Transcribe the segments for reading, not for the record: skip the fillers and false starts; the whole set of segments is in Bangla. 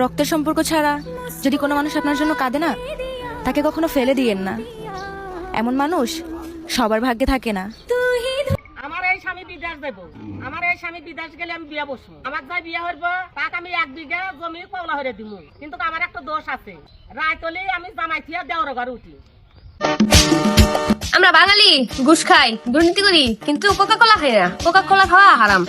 রক্তের সম্পর্ক ছাড়া যদি কোনো মানুষ আপনার জন্য কাঁদে না, তাকে কখনো ফেলে দিয়েন না। এমন মানুষ সবার ভাগ্যে থাকে না। আমার এই স্বামী বিদেশ দেব, আমার এই স্বামী বিদেশ গেলে আমি বিয়ে বসবো। আমার যাই বিয়ে হইব তাকে আমি 1 বিঘা জমি কওলা হয়ে দিব। কিন্তু আমার একটা দোষ আছে, রায় তলেই আমি জামাই থিয়া দেওয়ার ঘরে উঠি। আমরা বাঙালি ঘুষ খাই, দুর্নীতি করি, কিন্তু কোকা কোলা খাই না। কোকা কোলা খাওয়া হারাম।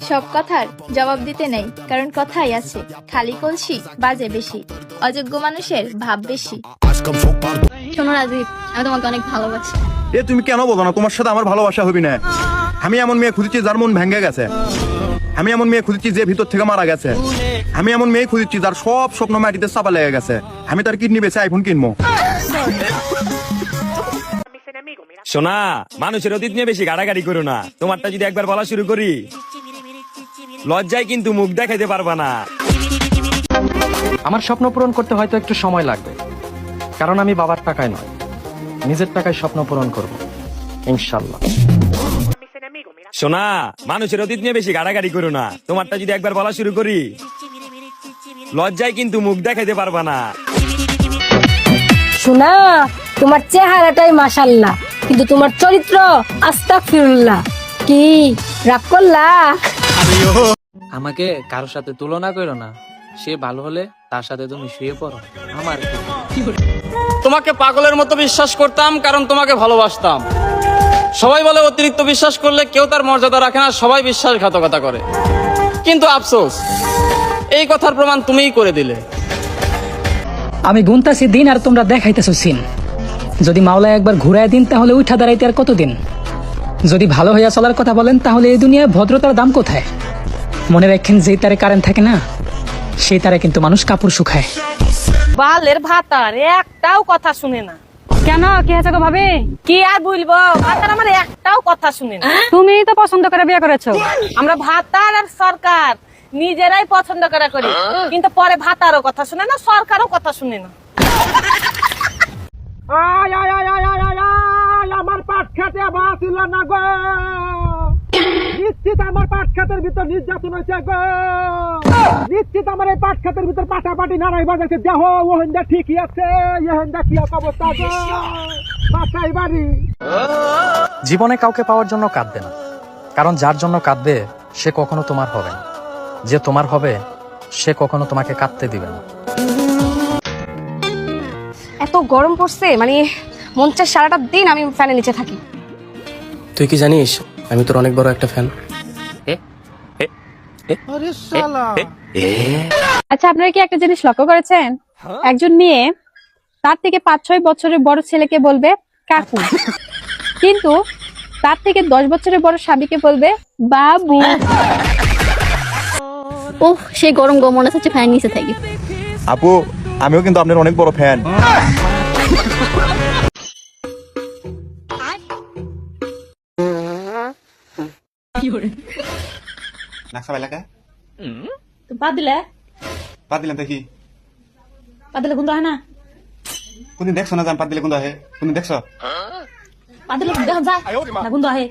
সব কথার জবাব দিতে নেই, কারণ কথাই আছে খালি কলসি বাজে বেশি, অযোগ্য মানুষের ভাব বেশি। শোনো রাজীব, আমি তোমাকে অনেক ভালোবাসি। এ তুমি কেন বলো না তোমার সাথে আমার ভালোবাসা হবি না? আমি এমন মেয়ে খুঁজেছি যার মন ভেঙে গেছে। আমি এমন মেয়ে খুঁজেছি যে ভিতর থেকে মারা গেছে। আমি এমন মেয়ে খুঁজেছি যার সব স্বপ্ন মাটিতে চাপা লেগে গেছে। আমি তার কিডনি বেচে আইফোন কিনবো। শোনা, মানুষের অতীত নিয়ে বেশি গাড়াগাড়ি করো না। তোমারটা যদি একবার বলা শুরু করি, লজ্জায় কিন্তু মুখ দেখাইতে পারবা না। আমার স্বপ্ন পূরণ করতে হয়তো একটু সময় লাগবে, কারণ আমি বাবার টাকায় নয়, নিজের টাকায় স্বপ্ন পূরণ করব ইনশাআল্লাহ। শোনা, মানুষের অতীত নিয়ে বেশি গাড়াগাড়ি করো না। তোমারটা যদি একবার বলা শুরু করি, লজ্জায় কিন্তু মুখ দেখাইতে পারবা না। শোনা, তোমার চেহারাটাই মাশাআল্লাহ, কিন্তু তোমার চরিত্র আস্তাগফিরুল্লাহ। কি রাগ করলা? আমাকে কারোর সাথে তুলনা করো না। সে ভালো হলে তার সাথে তুমি শুয়ে পড়ো। আমার তোমাকে পাগলের মতো বিশ্বাস করতাম, কারণ তোমাকে ভালোবাসতাম। সবাই বলে অতিরিক্ত বিশ্বাস করলে কেউ তার মর্যাদা রাখে না, সবাই বিশ্বাসঘাতকতা করে। কিন্তু আফসোস, এই কথার প্রমাণ তুমিই করে দিলে। আমি গুনতাছি দিন আর তোমরা দেখাইতেছো সিন। যদি মাওলা একবার ঘুরায় দিন তাহলে উঠা দাঁড়াইতে আর কতদিন? যদি ভালো হইয়া চলার কথা বলেন তাহলে এই দুনিয়ায় ভদ্রতার দাম কোথায়? মনে রাখেন, যেই তারে কারেন্ট থাকে না, সেই তারে কিন্তু মানুষ কাপড় শুকায়। বালের ভাতার একটাও কথা শুনে না। কেন, কি হয়েছে গো ভাবি? কি আর বলবো, ভাতার আমার একটাও কথা শুনে না। তুমিই তো পছন্দ করে বিয়ে করেছো। আমরা ভাতার আর সরকার নিজেরাই পছন্দ করা করি, কিন্তু পরে ভাতারও কথা শুনে না, সরকারও কথা শুনে না। আমার পাট খেতে বাঁচিল না গো, নিশ্চিত আমার পাট খেতের ভিতর নির্যাতন হয়েছে গো। নিশ্চিত আমার এই পাট খেতের ভিতর পাটাপাটি নারাই বাজাচ্ছে। দেহ ওহেন্দা ঠিকই আছে, এহেন্দা কি অবস্থা গো, বাসাই বাড়ি। জীবনে কাউকে পাওয়ার জন্য কাঁদবে না, কারণ যার জন্য কাঁদবে সে কখনো তোমার হবে না। যে তোমার হবে সে কখনো তোমাকে কাঁদতে দিবে না। এত গরম পড়ছে, মানে মন চায় সারাটা দিন আমি ফ্যানের নিচে থাকি। তুই কি জানিস আমি তোর অনেক বড় একটা ফ্যান। আচ্ছা, আপনারা কি একটা জিনিস লক্ষ্য করেছেন? একজন মেয়ে তার থেকে 5-6 বছরের বড় ছেলেকে বলবে কাকু, কিন্তু তার থেকে 10 বছরের বড় স্বামীকে বলবে বাবু। ওহ, সেই গরম গো, মনে হচ্ছে ফ্যান নিচে থাকি। আপু, আমিও কিন্তু আপনার অনেক বড় ফ্যান। বাদ দিলে পাত দিলাম দেখি। বাদ দিলে গুন্দ হয় না? কোনদিন দেখছো না পাত দিলে কোন হয়? কোনদিন দেখছো? বাদ দিলে দেখো যায় না, গুন্দ হয়।